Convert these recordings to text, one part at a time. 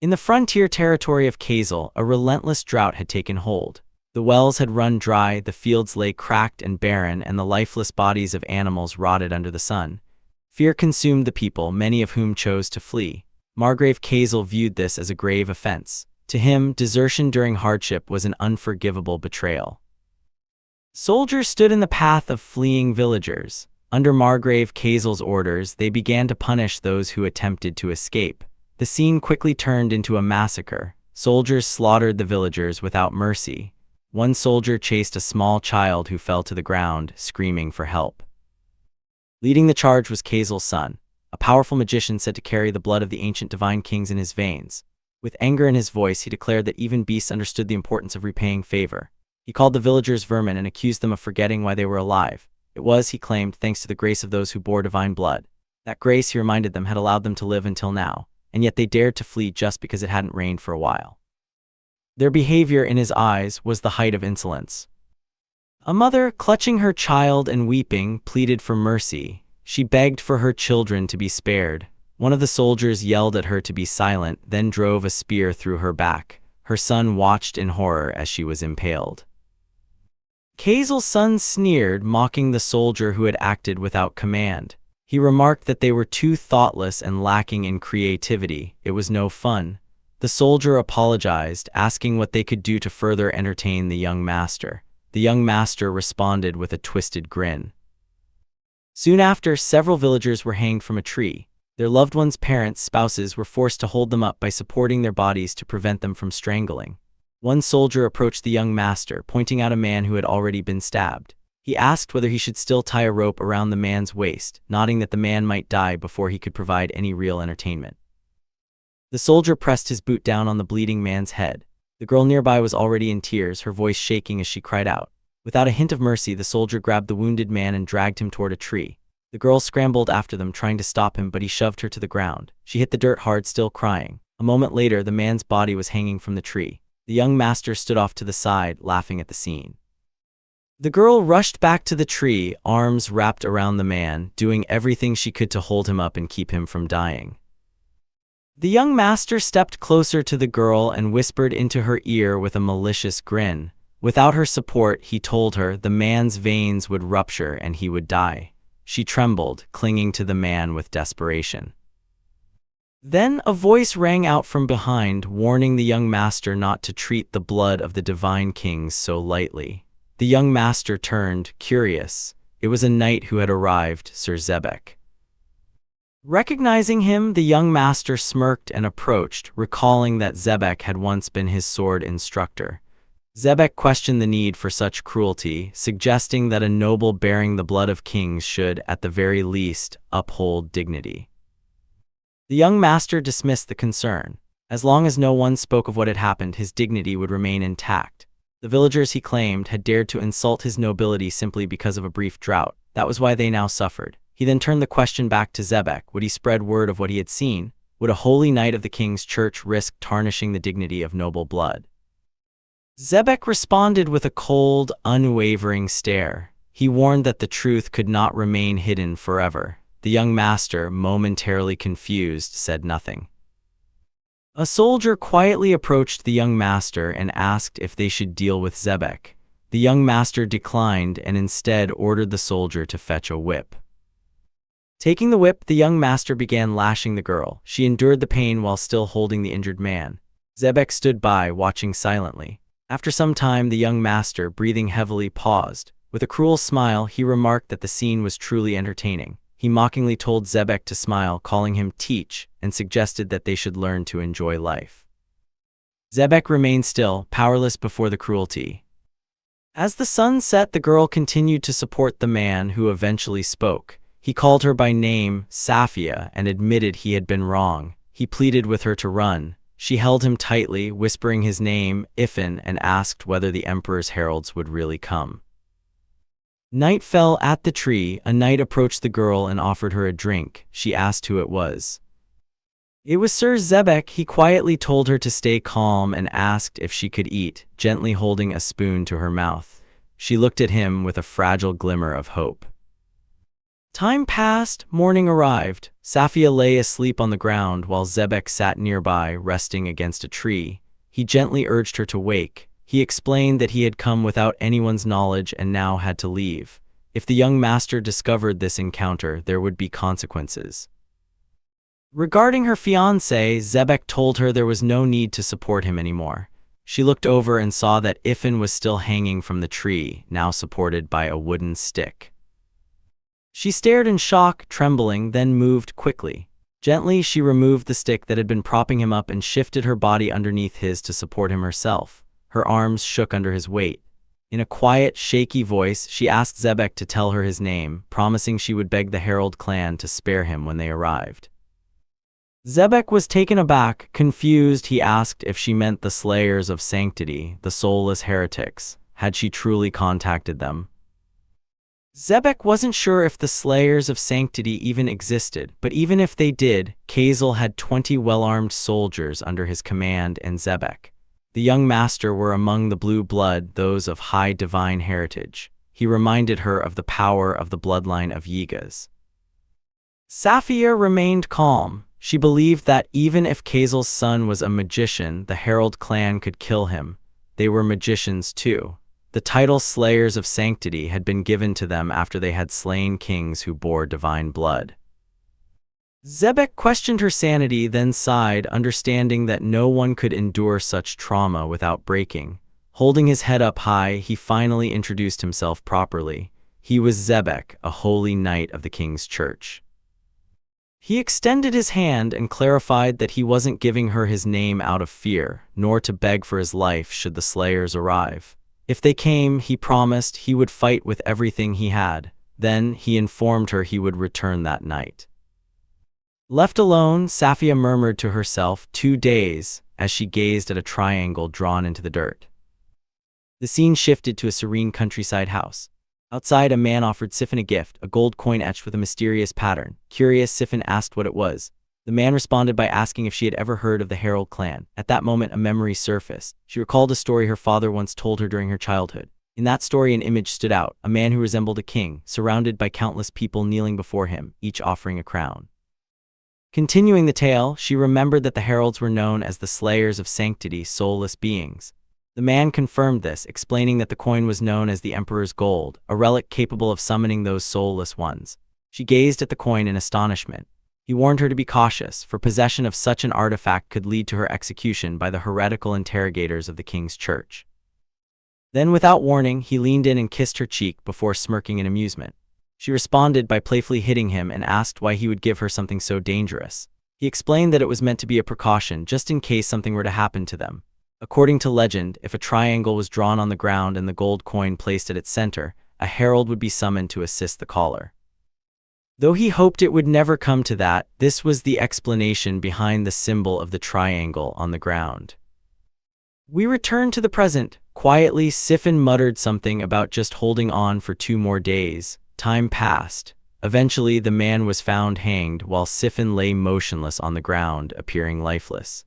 In the frontier territory of Kazel, a relentless drought had taken hold. The wells had run dry, the fields lay cracked and barren, and the lifeless bodies of animals rotted under the sun. Fear consumed the people, many of whom chose to flee. Margrave Kazel viewed this as a grave offense. To him, desertion during hardship was an unforgivable betrayal. Soldiers stood in the path of fleeing villagers. Under Margrave Kazel's orders, they began to punish those who attempted to escape. The scene quickly turned into a massacre. Soldiers slaughtered the villagers without mercy. One soldier chased a small child who fell to the ground, screaming for help. Leading the charge was Kazel's son, a powerful magician said to carry the blood of the ancient divine kings in his veins. With anger in his voice, he declared that even beasts understood the importance of repaying favor. He called the villagers vermin and accused them of forgetting why they were alive. It was, he claimed, thanks to the grace of those who bore divine blood. That grace, he reminded them, had allowed them to live until now, and yet they dared to flee just because it hadn't rained for a while. Their behavior, in his eyes, was the height of insolence. A mother, clutching her child and weeping, pleaded for mercy. She begged for her children to be spared. One of the soldiers yelled at her to be silent, then drove a spear through her back. Her son watched in horror as she was impaled. Kazel's son sneered, mocking the soldier who had acted without command. He remarked that they were too thoughtless and lacking in creativity. It was no fun. The soldier apologized, asking what they could do to further entertain the young master. The young master responded with a twisted grin. Soon after, several villagers were hanged from a tree. Their loved ones' parents, spouses, were forced to hold them up by supporting their bodies to prevent them from strangling. One soldier approached the young master, pointing out a man who had already been stabbed. He asked whether he should still tie a rope around the man's waist, nodding that the man might die before he could provide any real entertainment. The soldier pressed his boot down on the bleeding man's head. The girl nearby was already in tears, her voice shaking as she cried out. Without a hint of mercy, the soldier grabbed the wounded man and dragged him toward a tree. The girl scrambled after them, trying to stop him, but he shoved her to the ground. She hit the dirt hard, still crying. A moment later, the man's body was hanging from the tree. The young master stood off to the side, laughing at the scene. The girl rushed back to the tree, arms wrapped around the man, doing everything she could to hold him up and keep him from dying. The young master stepped closer to the girl and whispered into her ear with a malicious grin. Without her support, he told her, the man's veins would rupture and he would die. She trembled, clinging to the man with desperation. Then a voice rang out from behind, warning the young master not to treat the blood of the divine kings so lightly. The young master turned, curious. It was a knight who had arrived, Sir Zebek. Recognizing him, the young master smirked and approached, recalling that Zebek had once been his sword instructor. Zebek questioned the need for such cruelty, suggesting that a noble bearing the blood of kings should, at the very least, uphold dignity. The young master dismissed the concern. As long as no one spoke of what had happened, his dignity would remain intact. The villagers, he claimed, had dared to insult his nobility simply because of a brief drought. That was why they now suffered. He then turned the question back to Zebek. Would he spread word of what he had seen? Would a holy knight of the king's church risk tarnishing the dignity of noble blood? Zebek responded with a cold, unwavering stare. He warned that the truth could not remain hidden forever. The young master, momentarily confused, said nothing. A soldier quietly approached the young master and asked if they should deal with Zebek. The young master declined and instead ordered the soldier to fetch a whip. Taking the whip, the young master began lashing the girl. She endured the pain while still holding the injured man. Zebek stood by, watching silently. After some time, the young master, breathing heavily, paused. With a cruel smile, he remarked that the scene was truly entertaining. He mockingly told Zebek to smile, calling him Teach, and suggested that they should learn to enjoy life. Zebek remained still, powerless before the cruelty. As the sun set, the girl continued to support the man, who eventually spoke. He called her by name, Safia, and admitted he had been wrong. He pleaded with her to run. She held him tightly, whispering his name, Ifin, and asked whether the emperor's heralds would really come. Night fell at the tree. A knight approached the girl and offered her a drink. She asked who it was. It was Sir Zebek. He quietly told her to stay calm and asked if she could eat, gently holding a spoon to her mouth. She looked at him with a fragile glimmer of hope. Time passed, morning arrived. Safia lay asleep on the ground while Zebek sat nearby, resting against a tree. He gently urged her to wake. He explained that he had come without anyone's knowledge and now had to leave. If the young master discovered this encounter, there would be consequences. Regarding her fiancé, Zebek told her there was no need to support him anymore. She looked over and saw that Ifin was still hanging from the tree, now supported by a wooden stick. She stared in shock, trembling, then moved quickly. Gently, she removed the stick that had been propping him up and shifted her body underneath his to support him herself. Her arms shook under his weight. In a quiet, shaky voice, she asked Zebek to tell her his name, promising she would beg the Herald Clan to spare him when they arrived. Zebek was taken aback. Confused, he asked if she meant the Slayers of Sanctity, the soulless heretics. Had she truly contacted them? Zebek wasn't sure if the Slayers of Sanctity even existed, but even if they did, Kazel had 20 well-armed soldiers under his command, and Zebek, the young master, were among the blue blood, those of high divine heritage. He reminded her of the power of the bloodline of Yigas. Safia remained calm. She believed that even if Kazel's son was a magician, the Herald Clan could kill him. They were magicians too. The title Slayers of Sanctity had been given to them after they had slain kings who bore divine blood. Zebek questioned her sanity, then sighed, understanding that no one could endure such trauma without breaking. Holding his head up high, he finally introduced himself properly. He was Zebek, a holy knight of the king's church. He extended his hand and clarified that he wasn't giving her his name out of fear, nor to beg for his life should the Slayers arrive. If they came, he promised he would fight with everything he had. Then he informed her he would return that night. Left alone, Safia murmured to herself, 2 days, as she gazed at a triangle drawn into the dirt. The scene shifted to a serene countryside house. Outside, a man offered Sifin a gift, a gold coin etched with a mysterious pattern. Curious, Sifin asked what it was. The man responded by asking if she had ever heard of the Herald Clan. At that moment, a memory surfaced. She recalled a story her father once told her during her childhood. In that story, an image stood out, a man who resembled a king, surrounded by countless people kneeling before him, each offering a crown. Continuing the tale, she remembered that the heralds were known as the Slayers of Sanctity, soulless beings. The man confirmed this, explaining that the coin was known as the Emperor's Gold, a relic capable of summoning those soulless ones. She gazed at the coin in astonishment. He warned her to be cautious, for possession of such an artifact could lead to her execution by the heretical interrogators of the king's church. Then, without warning, he leaned in and kissed her cheek before smirking in amusement. She responded by playfully hitting him and asked why he would give her something so dangerous. He explained that it was meant to be a precaution, just in case something were to happen to them. According to legend, if a triangle was drawn on the ground and the gold coin placed at its center, a herald would be summoned to assist the caller. Though he hoped it would never come to that, this was the explanation behind the symbol of the triangle on the ground. We return to the present. Quietly, Sifin muttered something about just holding on for 2 more days. Time passed. Eventually, the man was found hanged, while Sifin lay motionless on the ground, appearing lifeless.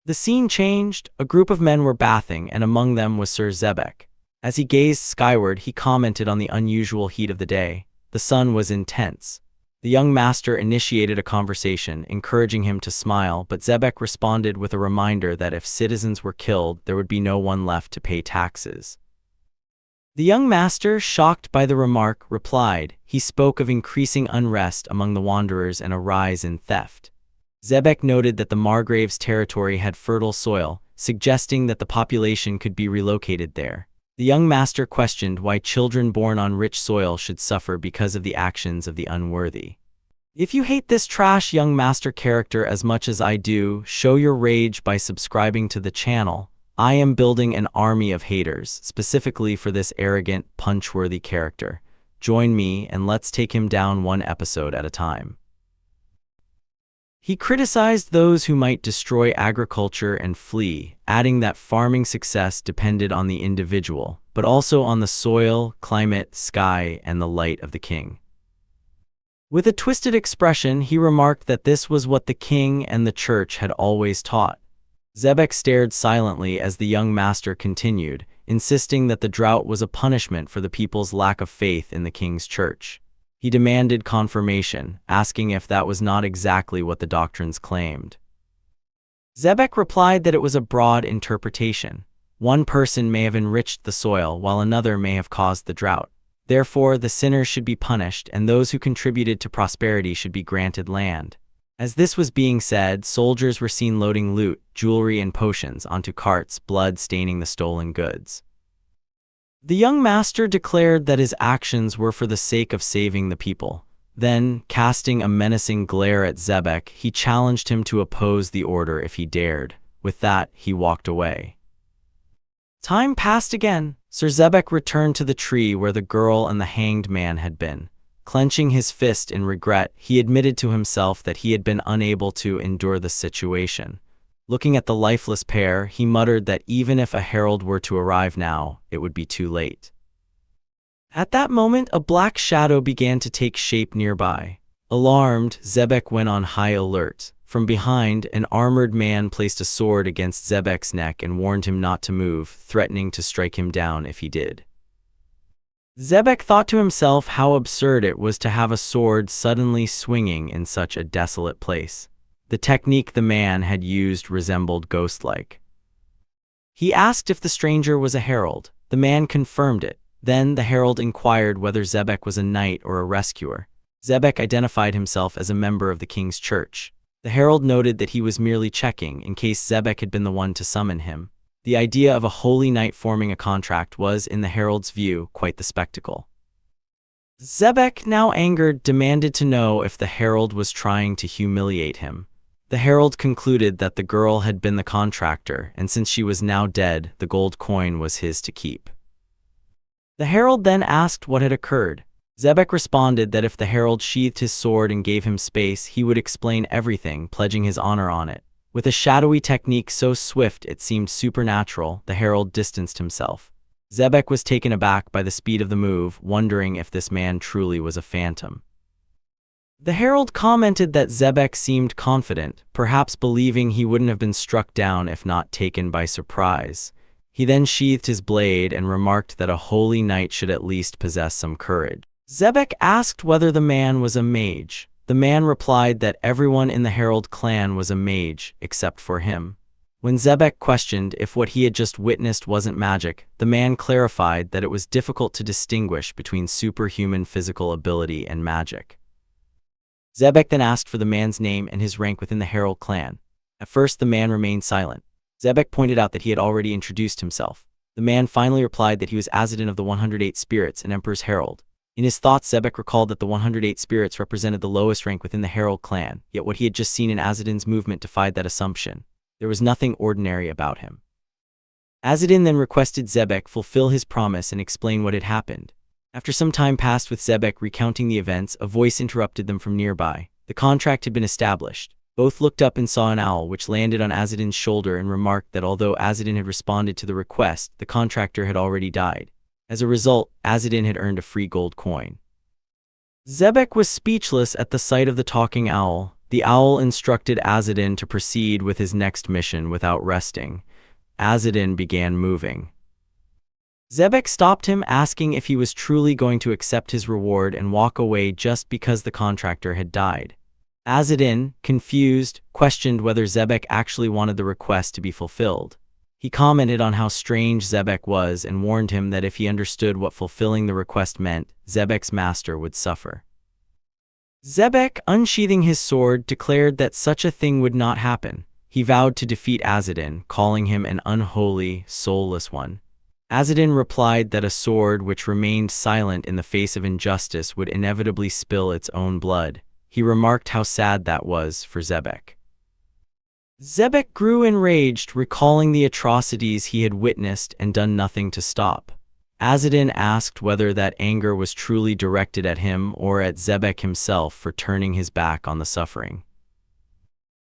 The scene changed. A group of men were bathing, and among them was Sir Zebek. As he gazed skyward, he commented on the unusual heat of the day. The sun was intense. The young master initiated a conversation, encouraging him to smile, but Zebek responded with a reminder that if citizens were killed, there would be no one left to pay taxes. The young master, shocked by the remark, replied. He spoke of increasing unrest among the wanderers and a rise in theft. Zebek noted that the Margrave's territory had fertile soil, suggesting that the population could be relocated there. The young master questioned why children born on rich soil should suffer because of the actions of the unworthy. If you hate this trash young master character as much as I do, show your rage by subscribing to the channel. I am building an army of haters, specifically for this arrogant, punch-worthy character. Join me and let's take him down 1 episode at a time. He criticized those who might destroy agriculture and flee, adding that farming success depended on the individual, but also on the soil, climate, sky, and the light of the king. With a twisted expression, he remarked that this was what the king and the church had always taught. Zebek stared silently as the young master continued, insisting that the drought was a punishment for the people's lack of faith in the king's church. He demanded confirmation, asking if that was not exactly what the doctrines claimed. Zebek replied that it was a broad interpretation. One person may have enriched the soil while another may have caused the drought. Therefore, the sinners should be punished and those who contributed to prosperity should be granted land. As this was being said, soldiers were seen loading loot, jewelry, and potions onto carts, blood staining the stolen goods. The young master declared that his actions were for the sake of saving the people. Then, casting a menacing glare at Zebek, he challenged him to oppose the order if he dared. With that, he walked away. Time passed again. Sir Zebek returned to the tree where the girl and the hanged man had been. Clenching his fist in regret, he admitted to himself that he had been unable to endure the situation. Looking at the lifeless pair, he muttered that even if a herald were to arrive now, it would be too late. At that moment, a black shadow began to take shape nearby. Alarmed, Zebek went on high alert. From behind, an armored man placed a sword against Zebek's neck and warned him not to move, threatening to strike him down if he did. Zebek thought to himself how absurd it was to have a sword suddenly swinging in such a desolate place. The technique the man had used resembled ghost-like. He asked if the stranger was a herald. The man confirmed it. Then the herald inquired whether Zebek was a knight or a rescuer. Zebek identified himself as a member of the king's church. The herald noted that he was merely checking in case Zebek had been the one to summon him. The idea of a holy knight forming a contract was, in the herald's view, quite the spectacle. Zebek, now angered, demanded to know if the herald was trying to humiliate him. The herald concluded that the girl had been the contractor, and since she was now dead, the gold coin was his to keep. The herald then asked what had occurred. Zebek responded that if the herald sheathed his sword and gave him space, he would explain everything, pledging his honor on it. With a shadowy technique so swift it seemed supernatural, the herald distanced himself. Zebek was taken aback by the speed of the move, wondering if this man truly was a phantom. The herald commented that Zebek seemed confident, perhaps believing he wouldn't have been struck down if not taken by surprise. He then sheathed his blade and remarked that a holy knight should at least possess some courage. Zebek asked whether the man was a mage. The man replied that everyone in the Herald clan was a mage, except for him. When Zebek questioned if what he had just witnessed wasn't magic, the man clarified that it was difficult to distinguish between superhuman physical ability and magic. Zebek then asked for the man's name and his rank within the Herald clan. At first, the man remained silent. Zebek pointed out that he had already introduced himself. The man finally replied that he was Azadin of the 108 Spirits and Emperor's Herald. In his thoughts, Zebek recalled that the 108 spirits represented the lowest rank within the Herald clan, yet what he had just seen in Azadin's movement defied that assumption. There was nothing ordinary about him. Azadin then requested Zebek fulfill his promise and explain what had happened. After some time passed with Zebek recounting the events, a voice interrupted them from nearby. The contract had been established. Both looked up and saw an owl which landed on Azadin's shoulder and remarked that although Azadin had responded to the request, the contractor had already died. As a result, Azadin had earned a free gold coin. Zebek was speechless at the sight of the talking owl. The owl instructed Azadin to proceed with his next mission without resting. Azadin began moving. Zebek stopped him, asking if he was truly going to accept his reward and walk away just because the contractor had died. Azadin, confused, questioned whether Zebek actually wanted the request to be fulfilled. He commented on how strange Zebek was and warned him that if he understood what fulfilling the request meant, Zebek's master would suffer. Zebek, unsheathing his sword, declared that such a thing would not happen. He vowed to defeat Azadin, calling him an unholy, soulless one. Azadin replied that a sword which remained silent in the face of injustice would inevitably spill its own blood. He remarked how sad that was for Zebek. Zebek grew enraged, recalling the atrocities he had witnessed and done nothing to stop. Azadin asked whether that anger was truly directed at him or at Zebek himself for turning his back on the suffering.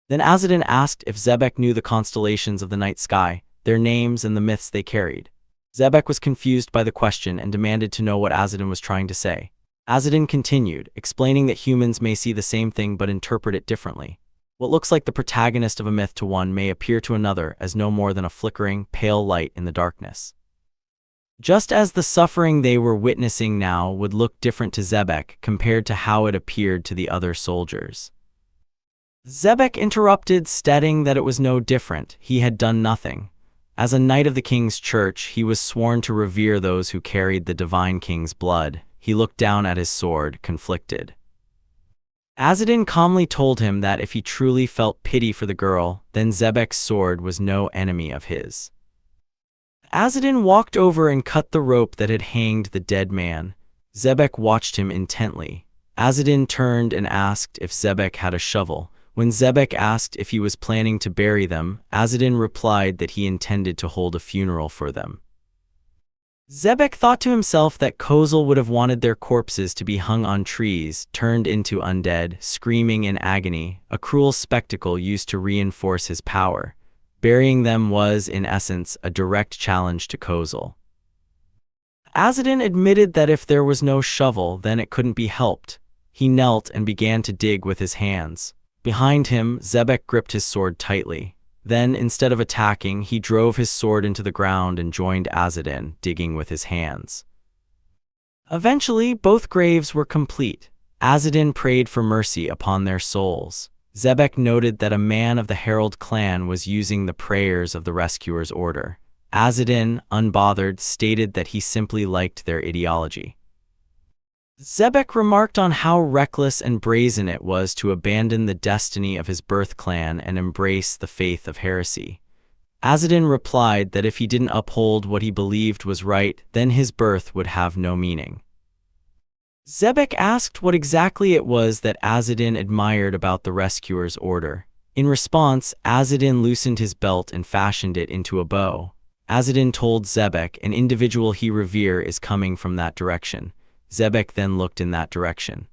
Then Azadin asked if Zebek knew the constellations of the night sky, their names and the myths they carried. Zebek was confused by the question and demanded to know what Azadin was trying to say. Azadin continued, explaining that humans may see the same thing but interpret it differently. What looks like the protagonist of a myth to one may appear to another as no more than a flickering, pale light in the darkness. just as the suffering they were witnessing now would look different to Zebek compared to how it appeared to the other soldiers. Zebek interrupted, stating that it was no different. He had done nothing. As a knight of the king's church, he was sworn to revere those who carried the divine king's blood. He looked down at his sword, conflicted. Azadin calmly told him that if he truly felt pity for the girl, then Zebek's sword was no enemy of his. Azadin walked over and cut the rope that had hanged the dead man. Zebek watched him intently. Azadin turned and asked if Zebek had a shovel. When Zebek asked if he was planning to bury them, Azadin replied that he intended to hold a funeral for them. Zebek thought to himself that Kozel would have wanted their corpses to be hung on trees, turned into undead, screaming in agony, a cruel spectacle used to reinforce his power. Burying them was, in essence, a direct challenge to Kozel. Azadin admitted that if there was no shovel, then it couldn't be helped. He knelt and began to dig with his hands. Behind him, Zebek gripped his sword tightly. Then, instead of attacking, he drove his sword into the ground and joined Azadin, digging with his hands. Eventually, both graves were complete. Azadin prayed for mercy upon their souls. Zebek noted that a man of the Herald Clan was using the prayers of the rescuer's order. Azadin, unbothered, stated that he simply liked their ideology. Zebek remarked on how reckless and brazen it was to abandon the destiny of his birth clan and embrace the faith of heresy. Azadin replied that if he didn't uphold what he believed was right, then his birth would have no meaning. Zebek asked what exactly it was that Azadin admired about the rescuer's order. In response, Azadin loosened his belt and fashioned it into a bow. Azadin told Zebek an individual he revered is coming from that direction. Zebek then looked in that direction.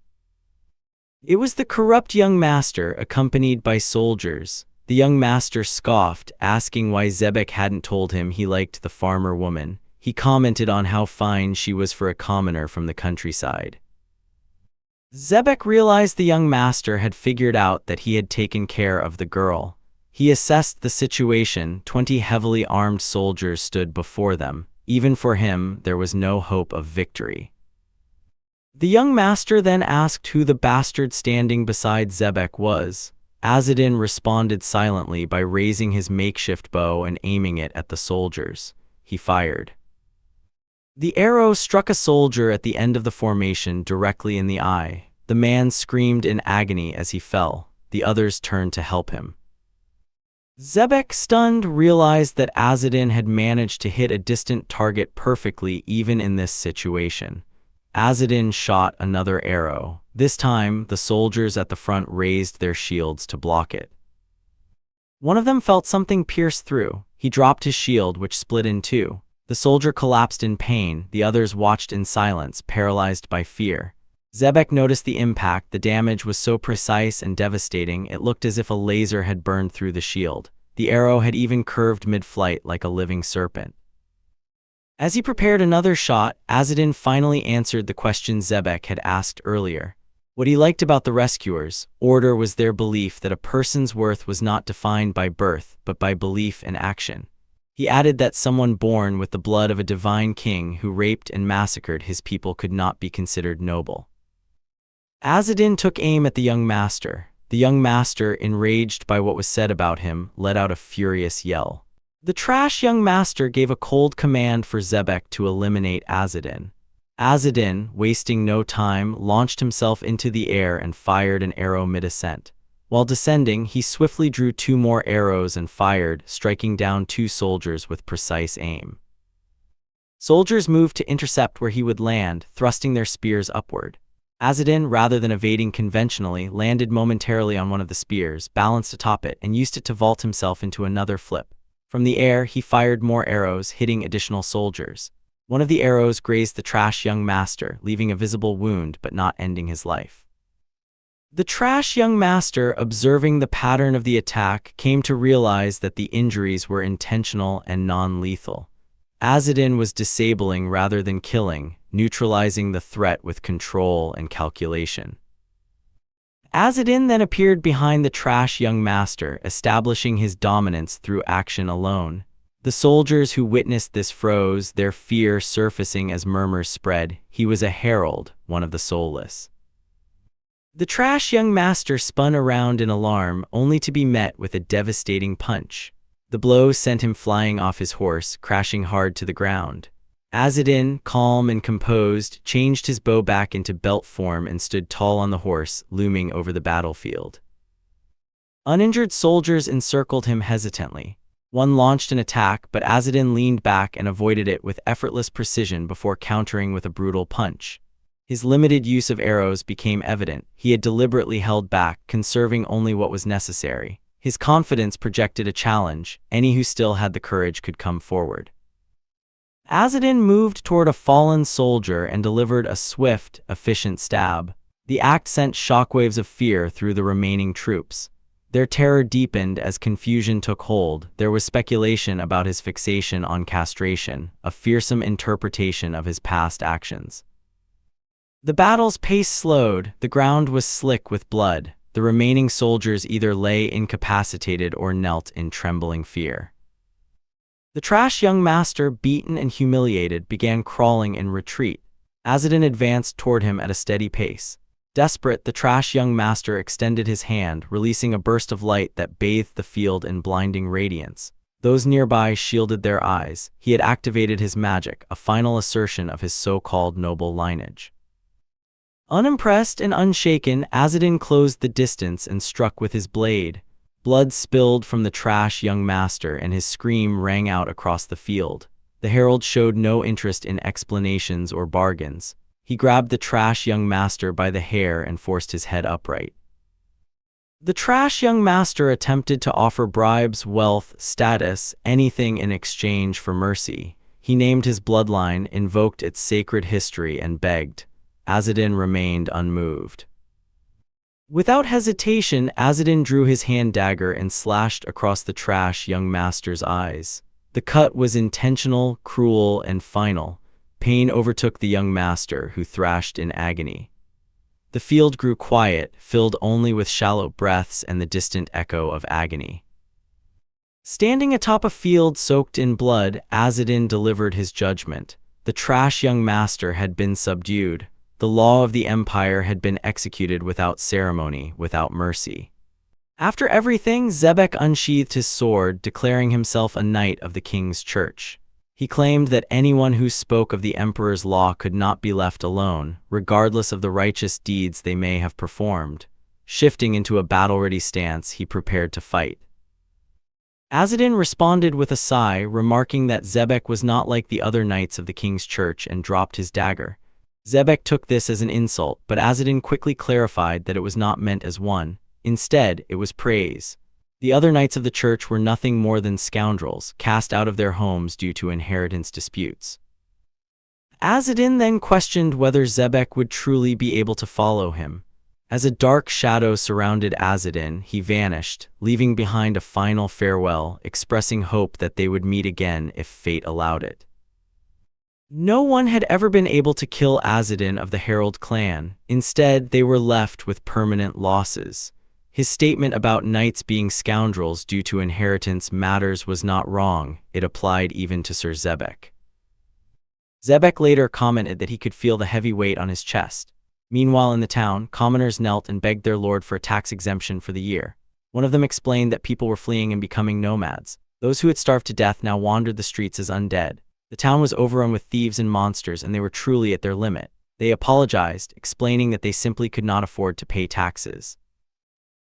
It was the corrupt young master, accompanied by soldiers. The young master scoffed, asking why Zebek hadn't told him he liked the farmer woman. He commented on how fine she was for a commoner from the countryside. Zebek realized the young master had figured out that he had taken care of the girl. He assessed the situation. 20 heavily armed soldiers stood before them. Even for him, there was no hope of victory. The young master then asked who the bastard standing beside Zebek was. Azadin responded silently by raising his makeshift bow and aiming it at the soldiers. He fired. The arrow struck a soldier at the end of the formation directly in the eye. The man screamed in agony as he fell. The others turned to help him. Zebek, stunned, realized that Azadin had managed to hit a distant target perfectly even in this situation. Azadin shot another arrow. This time, the soldiers at the front raised their shields to block it. One of them felt something pierce through. He dropped his shield, which split in two. The soldier collapsed in pain. The others watched in silence, paralyzed by fear. Zebek noticed the impact. The damage was so precise and devastating, it looked as if a laser had burned through the shield. The arrow had even curved mid-flight like a living serpent. As he prepared another shot, Azadin finally answered the question Zebek had asked earlier. What he liked about the rescuers' order was their belief that a person's worth was not defined by birth, but by belief and action. He added that someone born with the blood of a divine king who raped and massacred his people could not be considered noble. Azadin took aim at the young master. The young master, enraged by what was said about him, let out a furious yell. The trash young master gave a cold command for Zebek to eliminate Azadin. Azadin, wasting no time, launched himself into the air and fired an arrow mid-ascent. While descending, he swiftly drew 2 more arrows and fired, striking down 2 soldiers with precise aim. Soldiers moved to intercept where he would land, thrusting their spears upward. Azadin, rather than evading conventionally, landed momentarily on one of the spears, balanced atop it, and used it to vault himself into another flip. From the air, he fired more arrows, hitting additional soldiers. One of the arrows grazed the trash young master, leaving a visible wound but not ending his life. The trash young master, observing the pattern of the attack, came to realize that the injuries were intentional and non-lethal. Azadin was disabling rather than killing, neutralizing the threat with control and calculation. Azadin then appeared behind the trash young master, establishing his dominance through action alone. The soldiers who witnessed this froze, their fear surfacing as murmurs spread. He was a herald, one of the soulless. The trash young master spun around in alarm, only to be met with a devastating punch. The blow sent him flying off his horse, crashing hard to the ground. Azadin, calm and composed, changed his bow back into belt form and stood tall on the horse, looming over the battlefield. Uninjured soldiers encircled him hesitantly. One launched an attack, but Azadin leaned back and avoided it with effortless precision before countering with a brutal punch. His limited use of arrows became evident. He had deliberately held back, conserving only what was necessary. His confidence projected a challenge. Any who still had the courage could come forward. Azadin moved toward a fallen soldier and delivered a swift, efficient stab. The act sent shockwaves of fear through the remaining troops. Their terror deepened as confusion took hold. There was speculation about his fixation on castration, a fearsome interpretation of his past actions. The battle's pace slowed. The ground was slick with blood. The remaining soldiers either lay incapacitated or knelt in trembling fear. The trash young master, beaten and humiliated, began crawling in retreat. Azadin advanced toward him at a steady pace. Desperate, the trash young master extended his hand, releasing a burst of light that bathed the field in blinding radiance. Those nearby shielded their eyes. He had activated his magic, a final assertion of his so-called noble lineage. Unimpressed and unshaken, Azadin closed the distance and struck with his blade. Blood spilled from the trash young master and his scream rang out across the field. The herald showed no interest in explanations or bargains. He grabbed the trash young master by the hair and forced his head upright. The trash young master attempted to offer bribes, wealth, status, anything in exchange for mercy. He named his bloodline, invoked its sacred history, and begged. Azadin remained unmoved. Without hesitation, Azadin drew his hand dagger and slashed across the trash young master's eyes. The cut was intentional, cruel, and final. Pain overtook the young master, who thrashed in agony. The field grew quiet, filled only with shallow breaths and the distant echo of agony. Standing atop a field soaked in blood, Azadin delivered his judgment. The trash young master had been subdued. The law of the empire had been executed without ceremony, without mercy. After everything, Zebek unsheathed his sword, declaring himself a knight of the king's church. He claimed that anyone who spoke of the emperor's law could not be left alone, regardless of the righteous deeds they may have performed. Shifting into a battle-ready stance, he prepared to fight. Azadin responded with a sigh, remarking that Zebek was not like the other knights of the king's church, and dropped his dagger. Zebek took this as an insult, but Azadin quickly clarified that it was not meant as one. Instead, it was praise. The other knights of the church were nothing more than scoundrels, cast out of their homes due to inheritance disputes. Azadin then questioned whether Zebek would truly be able to follow him. As a dark shadow surrounded Azadin, he vanished, leaving behind a final farewell, expressing hope that they would meet again if fate allowed it. No one had ever been able to kill Azadin of the Herald Clan. Instead, they were left with permanent losses. His statement about knights being scoundrels due to inheritance matters was not wrong. It applied even to Sir Zebek. Zebek later commented that he could feel the heavy weight on his chest. Meanwhile, in the town, commoners knelt and begged their lord for a tax exemption for the year. One of them explained that people were fleeing and becoming nomads. Those who had starved to death now wandered the streets as undead. The town was overrun with thieves and monsters, and they were truly at their limit. They apologized, explaining that they simply could not afford to pay taxes.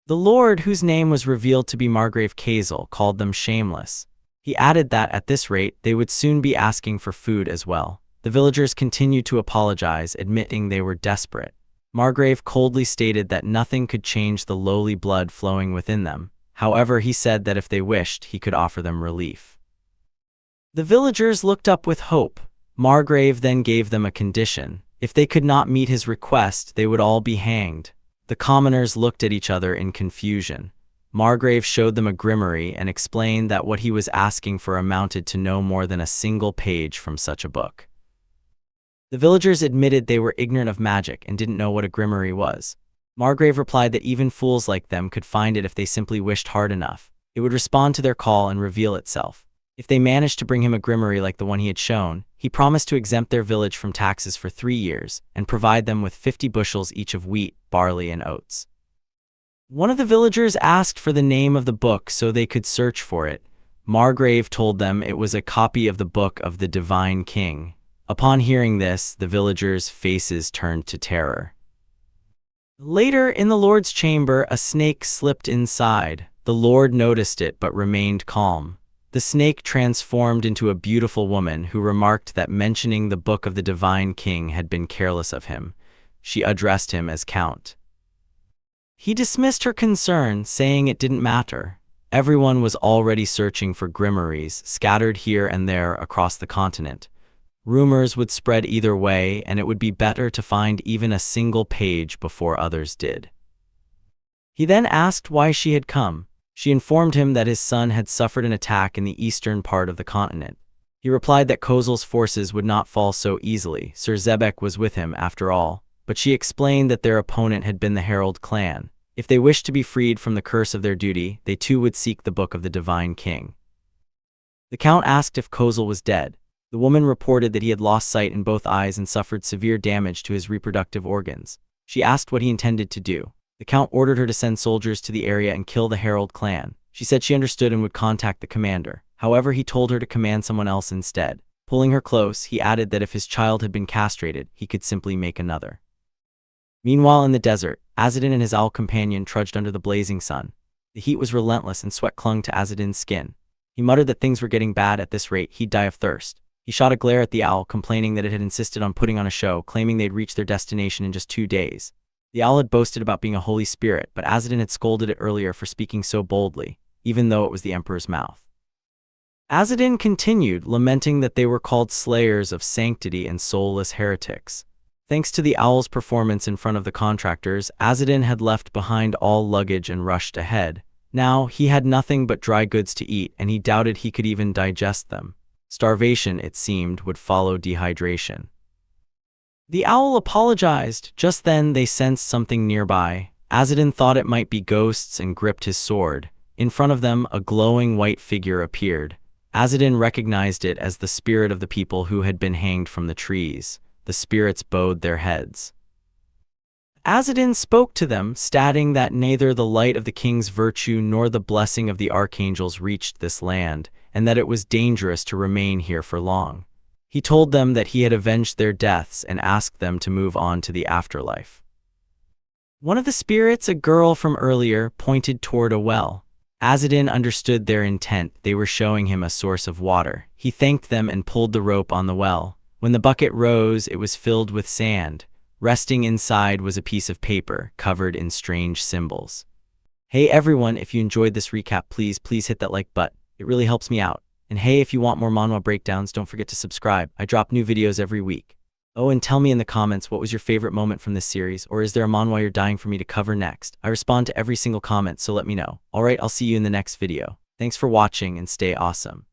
The lord, whose name was revealed to be Margrave Kazel, called them shameless. He added that at this rate, they would soon be asking for food as well. The villagers continued to apologize, admitting they were desperate. Margrave coldly stated that nothing could change the lowly blood flowing within them. However, he said that if they wished, he could offer them relief. The villagers looked up with hope. Margrave then gave them a condition. If they could not meet his request, they would all be hanged. The commoners looked at each other in confusion. Margrave showed them a grimoire and explained that what he was asking for amounted to no more than a single page from such a book. The villagers admitted they were ignorant of magic and didn't know what a grimoire was. Margrave replied that even fools like them could find it if they simply wished hard enough. It would respond to their call and reveal itself. If they managed to bring him a grimoire like the one he had shown, he promised to exempt their village from taxes for 3 years and provide them with 50 bushels each of wheat, barley, and oats. One of the villagers asked for the name of the book so they could search for it. Margrave told them it was a copy of the Book of the Divine King. Upon hearing this, the villagers' faces turned to terror. Later, in the Lord's chamber, a snake slipped inside. The Lord noticed it but remained calm. The snake transformed into a beautiful woman who remarked that mentioning the Book of the Divine King had been careless of him. She addressed him as Count. He dismissed her concern, saying it didn't matter. Everyone was already searching for grimoires, scattered here and there across the continent. Rumors would spread either way, and it would be better to find even a single page before others did. He then asked why she had come. She informed him that his son had suffered an attack in the eastern part of the continent. He replied that Kozel's forces would not fall so easily. Sir Zebek was with him after all, but she explained that their opponent had been the Herald Clan. If they wished to be freed from the curse of their duty, they too would seek the Book of the Divine King. The Count asked if Kozel was dead. The woman reported that he had lost sight in both eyes and suffered severe damage to his reproductive organs. She asked what he intended to do. The Count ordered her to send soldiers to the area and kill the Herald Clan. She said she understood and would contact the commander. However, he told her to command someone else instead. Pulling her close, he added that if his child had been castrated, he could simply make another. Meanwhile, in the desert, Azadin and his owl companion trudged under the blazing sun. The heat was relentless and sweat clung to Azadin's skin. He muttered that things were getting bad. At this rate, he'd die of thirst. He shot a glare at the owl, complaining that it had insisted on putting on a show, claiming they'd reach their destination in just 2 days. The owl had boasted about being a holy spirit, but Azadin had scolded it earlier for speaking so boldly, even though it was the emperor's mouth. Azadin continued, lamenting that they were called slayers of sanctity and soulless heretics. Thanks to the owl's performance in front of the contractors, Azadin had left behind all luggage and rushed ahead. Now, he had nothing but dry goods to eat, and he doubted he could even digest them. Starvation, it seemed, would follow dehydration. The owl apologized. Just then, they sensed something nearby. Azadin thought it might be ghosts and gripped his sword. In front of them, a glowing white figure appeared. Azadin recognized it as the spirit of the people who had been hanged from the trees. The spirits bowed their heads. Azadin spoke to them, stating that neither the light of the king's virtue nor the blessing of the archangels reached this land, and that it was dangerous to remain here for long. He told them that he had avenged their deaths and asked them to move on to the afterlife. One of the spirits, a girl from earlier, pointed toward a well. Azadin understood their intent. They were showing him a source of water. He thanked them and pulled the rope on the well. When the bucket rose, it was filled with sand. Resting inside was a piece of paper covered in strange symbols. Hey everyone, if you enjoyed this recap, please hit that like button. It really helps me out. And hey, if you want more Manhwa breakdowns, don't forget to subscribe. I drop new videos every week. Oh, and tell me in the comments what was your favorite moment from this series, or is there a Manhwa you're dying for me to cover next? I respond to every single comment, so let me know. Alright, I'll see you in the next video. Thanks for watching and stay awesome.